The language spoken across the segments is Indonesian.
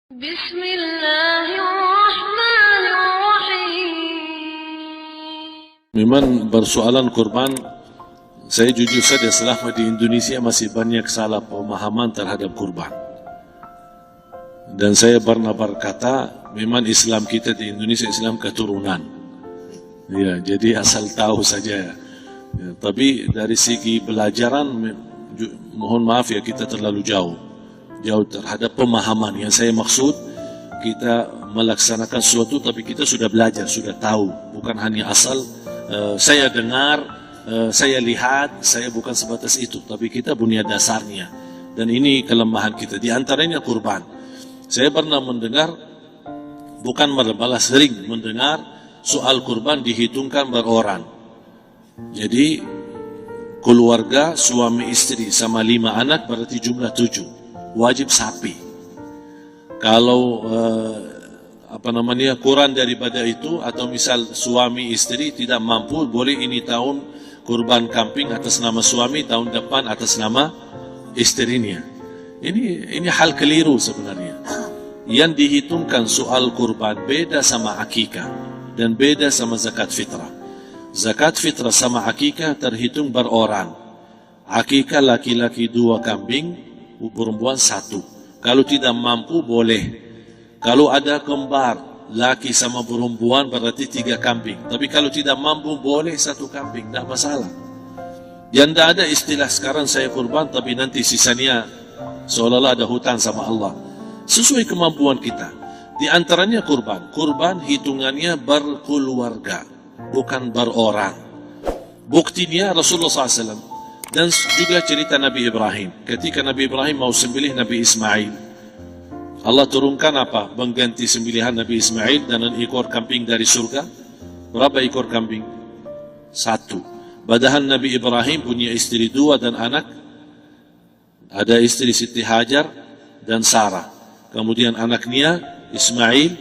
Bismillahirrahmanirrahim. Memang bersoalan kurban, saya jujur saja selama di Indonesia masih banyak salah pemahaman terhadap kurban. Dan saya pernah berkata, memang Islam kita di Indonesia Islam keturunan. Ya, jadi asal tahu saja. Ya, tapi dari segi pelajaran, mohon maaf ya kita terlalu jauh terhadap pemahaman. Yang saya maksud, kita melaksanakan sesuatu tapi kita sudah belajar, sudah tahu. Bukan hanya asal saya dengar, saya lihat, saya bukan sebatas itu. Tapi kita punya dasarnya. Dan ini kelemahan kita. Di antaranya kurban. Saya pernah mendengar, bukan malah sering mendengar, soal kurban dihitungkan beroran. Jadi keluarga, suami istri sama 5 anak berarti jumlah 7. Wajib sapi. Kalau kurang daripada itu, atau misal suami istri tidak mampu, boleh ini tahun kurban kambing atas nama suami, tahun depan atas nama istrinya. Ini hal keliru sebenarnya. Yang dihitungkan soal kurban beda sama akikah dan beda sama zakat fitrah. Zakat fitrah sama akikah terhitung beroran. Akikah laki-laki 2 kambing, perempuan 1. Kalau tidak mampu boleh. Kalau ada kembar, laki sama perempuan berarti 3 kambing. Tapi kalau tidak mampu boleh 1 kambing, tidak masalah. Yang tidak ada istilah sekarang saya kurban tapi nanti sisanya seolah-olah ada hutang sama Allah. Sesuai kemampuan kita. Di antaranya kurban. Kurban hitungannya berkeluarga, bukan beroran. Buktinya Rasulullah SAW. Dan juga cerita Nabi Ibrahim. Ketika Nabi Ibrahim mau sembelih Nabi Ismail, Allah turunkan apa? Mengganti sembelihan Nabi Ismail dengan ekor kambing dari surga. Berapa ekor kambing? 1. Padahal Nabi Ibrahim punya istri 2 dan anak. Ada istri Siti Hajar dan Sarah. Kemudian anaknya Ismail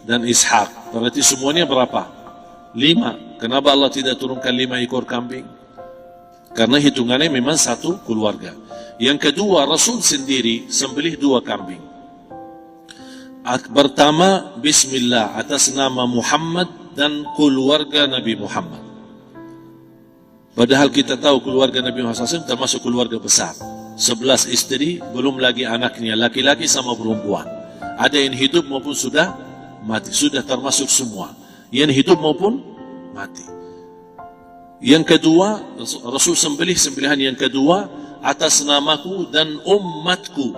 dan Ishak. Berarti semuanya berapa? 5. Kenapa Allah tidak turunkan 5 ekor kambing? Karena hitungannya memang 1 keluarga. Yang kedua, Rasul sendiri sembelih 2 kambing. Pertama, Bismillah atas nama Muhammad dan keluarga Nabi Muhammad. Padahal kita tahu keluarga Nabi Muhammad SAW termasuk keluarga besar. 11 istri, belum lagi anaknya, laki-laki sama perempuan. Ada yang hidup maupun sudah mati. Sudah termasuk semua. Yang hidup maupun mati. Yang kedua, Rasul sembelihan yang kedua atas namaku dan umatku.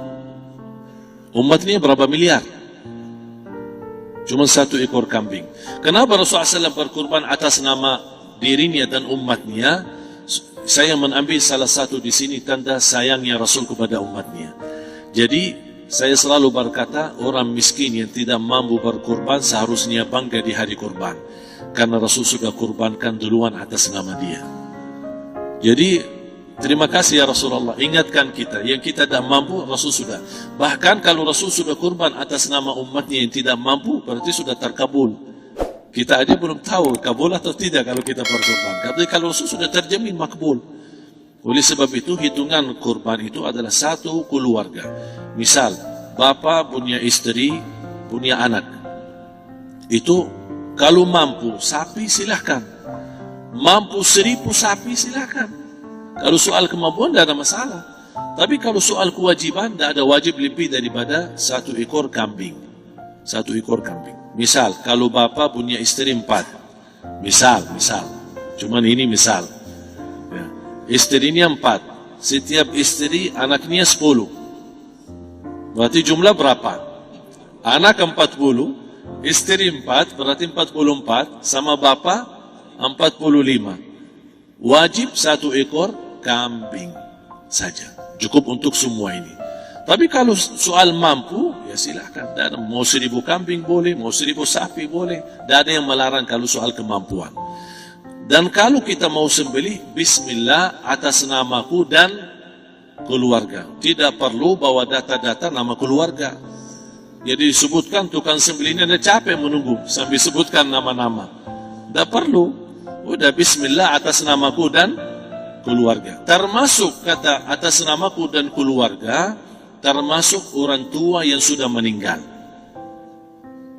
Umatnya berapa miliar? Cuma 1 ekor kambing. Kenapa Rasulullah SAW berkurban atas nama dirinya dan umatnya? Saya mengambil salah satu di sini tanda sayangnya Rasul kepada umatnya. Jadi saya selalu berkata, orang miskin yang tidak mampu berkurban seharusnya bangga di hari kurban. Karena Rasul sudah kurbankan duluan atas nama dia. Jadi terima kasih ya Rasulullah, ingatkan kita. Yang kita tidak mampu, Rasul sudah. Bahkan kalau Rasul sudah kurban atas nama umatnya yang tidak mampu, berarti sudah terkabul. Kita aja belum tahu kabul atau tidak kalau kita berkurban. Tapi kalau Rasul sudah terjamin makbul. Oleh sebab itu hitungan kurban itu adalah 1 keluarga. Misal bapak punya istri, punya anak. Itu kalau mampu sapi silahkan. Mampu 1000 sapi silahkan. Kalau soal kemampuan tidak ada masalah. Tapi kalau soal kewajiban, tidak ada wajib lebih daripada 1 ekor kambing. 1 ekor kambing. Misal, kalau bapak punya istri 4. Misal. Cuman ini misal. Ya. Istrinya 4. Setiap istri anaknya 10. Berarti jumlah berapa? Anak 40. Istri 4, berarti 44. Sama bapak 45. Wajib 1 ekor kambing saja. Cukup untuk semua ini. Tapi kalau soal mampu, ya silahkan. Mau 1000 kambing boleh, mau 1000 sapi boleh. Tidak ada yang melarang kalau soal kemampuan. Dan kalau kita mau sembelih, Bismillah atas namaku dan keluarga. Tidak perlu bawa data-data nama keluarga. Jadi disebutkan tukang sembelihnya ada capek menunggu sambil sebutkan nama-nama. Tidak perlu. Udah Bismillah atas namaku dan keluarga. Termasuk kata atas namaku dan keluarga, termasuk orang tua yang sudah meninggal.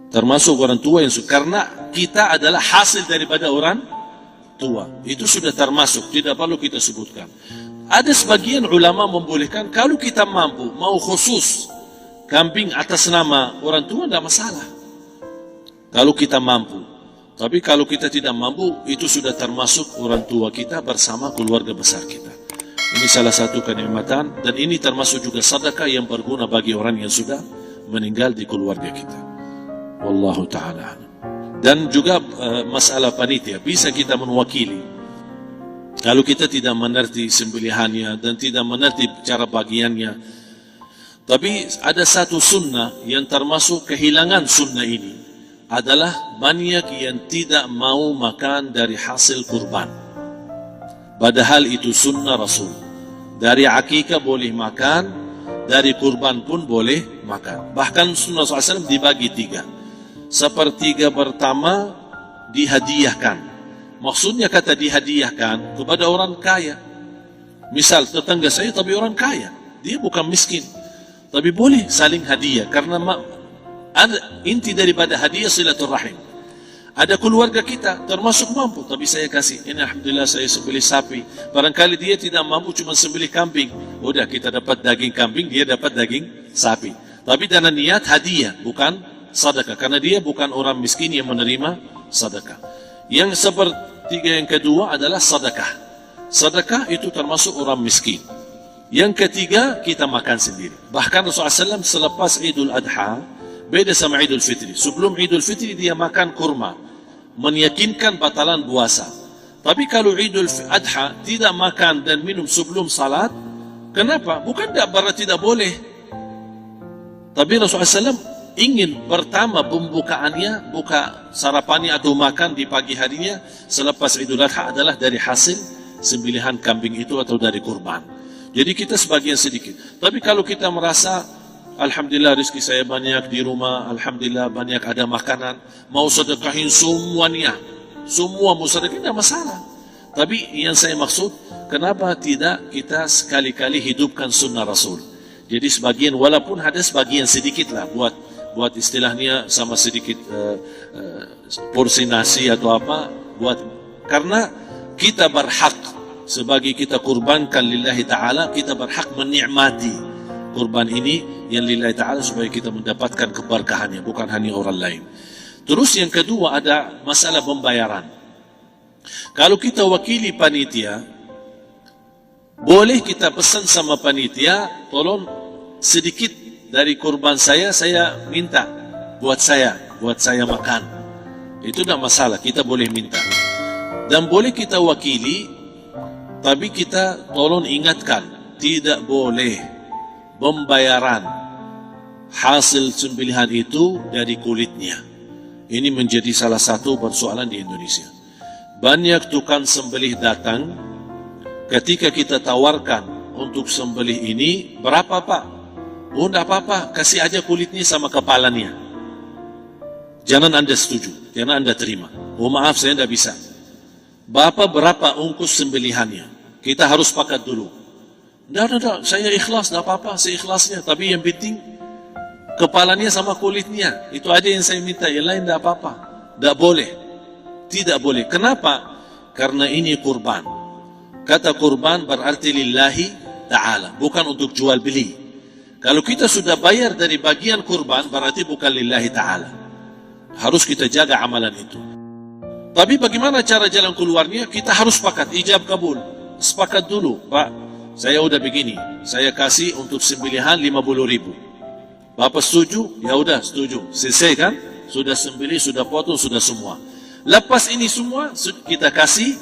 Termasuk orang tua yang karena kita adalah hasil daripada orang tua. Itu sudah termasuk, tidak perlu kita sebutkan. Ada sebagian ulama membolehkan kalau kita mampu, mau khusus kambing atas nama orang tua, tidak masalah. Kalau kita mampu. Tapi kalau kita tidak mampu, itu sudah termasuk orang tua kita bersama keluarga besar kita. Ini salah satu kenikmatan, dan ini termasuk juga sedekah yang berguna bagi orang yang sudah meninggal di keluarga kita. Wallahu ta'ala. Dan juga masalah panitia, bisa kita mewakili. Kalau kita tidak mengerti sembelihannya dan tidak mengerti cara bagiannya. Tapi ada satu sunnah yang termasuk kehilangan sunnah ini. Adalah banyak yang tidak mau makan dari hasil kurban. Padahal itu sunnah Rasul. Dari akikah boleh makan, dari kurban pun boleh makan. Bahkan sunnah SAW dibagi 3. Sepertiga pertama dihadiahkan. Maksudnya kata dihadiahkan kepada orang kaya. Misal tetangga saya tapi orang kaya, dia bukan miskin, tapi boleh saling hadiah. Karena inti daripada hadiah silaturahim. Ada keluarga kita termasuk mampu, tapi saya kasih ini, alhamdulillah saya sembelih sapi. Barangkali dia tidak mampu, cuma sembelih kambing. Udah, kita dapat daging kambing, dia dapat daging sapi. Tapi dengan niat hadiah, bukan sedekah, karena dia bukan orang miskin yang menerima sedekah. Yang sepertiga yang kedua adalah sedekah. Sedekah itu termasuk orang miskin. Yang ketiga, kita makan sendiri. Bahkan Rasulullah SAW selepas Idul Adha, beda sama Idul Fitri. Sebelum Idul Fitri dia makan kurma, meyakinkan batalan puasa. Tapi kalau Idul Adha tidak makan dan minum sebelum salat, kenapa? Bukan berarti tidak boleh. Tapi Rasulullah SAW ingin pertama pembukaannya, buka sarapannya atau makan di pagi harinya selepas Idul Adha adalah dari hasil sembelihan kambing itu atau dari kurban. Jadi kita sebagian sedikit. Tapi kalau kita merasa alhamdulillah rezeki saya banyak di rumah, alhamdulillah banyak ada makanan, mau sedekahin semuanya, semua mau sedekahin, tidak masalah. Tapi yang saya maksud, kenapa tidak kita sekali-kali hidupkan sunnah Rasul? Jadi sebagian, walaupun ada sebagian sedikit lah buat istilahnya sama sedikit porsi nasi atau apa, karena kita berhak sebagai kita kurbankan lillahi ta'ala, kita berhak menikmati kurban ini yang lillahi ta'ala supaya kita mendapatkan keberkahannya, bukan hanya orang lain. Terus yang kedua ada masalah pembayaran. Kalau kita wakili panitia, boleh kita pesan sama panitia, tolong sedikit dari kurban saya minta buat saya makan. Itu tidak masalah, kita boleh minta. Dan boleh kita wakili, tapi kita tolong ingatkan, tidak boleh pembayaran hasil sembelihan itu dari kulitnya. Ini menjadi salah satu persoalan di Indonesia. Banyak tukang sembelih datang, ketika kita tawarkan untuk sembelih ini, berapa Pak? Oh, tidak apa-apa, kasih aja kulitnya sama kepalanya. Jangan Anda setuju, jangan Anda terima. Oh maaf, saya tidak bisa. Bapak berapa ungkus sembelihannya? Kita harus sepakat dulu. Tidak, saya ikhlas, tidak apa-apa, saya ikhlasnya. Tapi yang penting, kepalanya sama kulitnya. Itu aja yang saya minta, yang lain tidak apa-apa. Tidak boleh. Tidak boleh. Kenapa? Karena ini kurban. Kata kurban berarti lillahi ta'ala, bukan untuk jual beli. Kalau kita sudah bayar dari bagian kurban, berarti bukan lillahi ta'ala. Harus kita jaga amalan itu. Tapi bagaimana cara jalan keluarnya? Kita harus sepakat, ijab kabul. Sepakat dulu, Pak, saya udah begini, saya kasih untuk sembelihan 50.000. Bapak setuju? Ya udah setuju. Selesai kan? Sudah sembelih, sudah potong, sudah semua. Lepas ini semua, kita kasih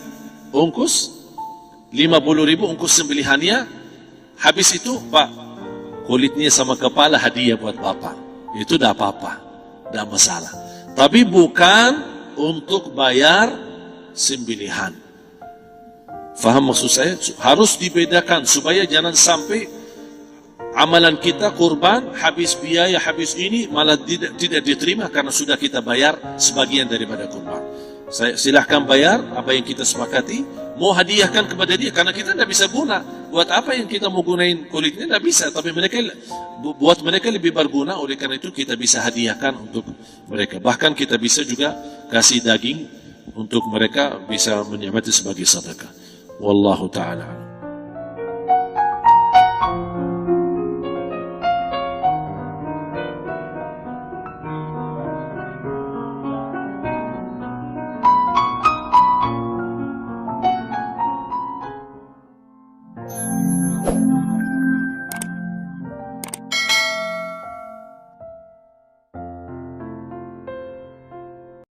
ungkus 50.000 ungkus sembelihannya. Habis itu, Pak, kulitnya sama kepala hadiah buat Bapak. Itu tidak apa-apa, tidak masalah. Tapi bukan untuk bayar sembelihan. Faham maksud saya? Harus dibedakan supaya jangan sampai amalan kita kurban, habis biaya, habis ini malah tidak diterima karena sudah kita bayar sebagian daripada kurban. Saya silahkan bayar apa yang kita sepakati, mau hadiahkan kepada dia karena kita tidak bisa guna. buat apa yang kita mau gunain kulitnya? Tidak bisa, tapi mereka buat mereka lebih berguna. Oleh karena itu kita bisa hadiahkan untuk mereka. Bahkan kita bisa juga kasih daging untuk mereka bisa menikmati sebagai sedekah. Wallahu ta'ala.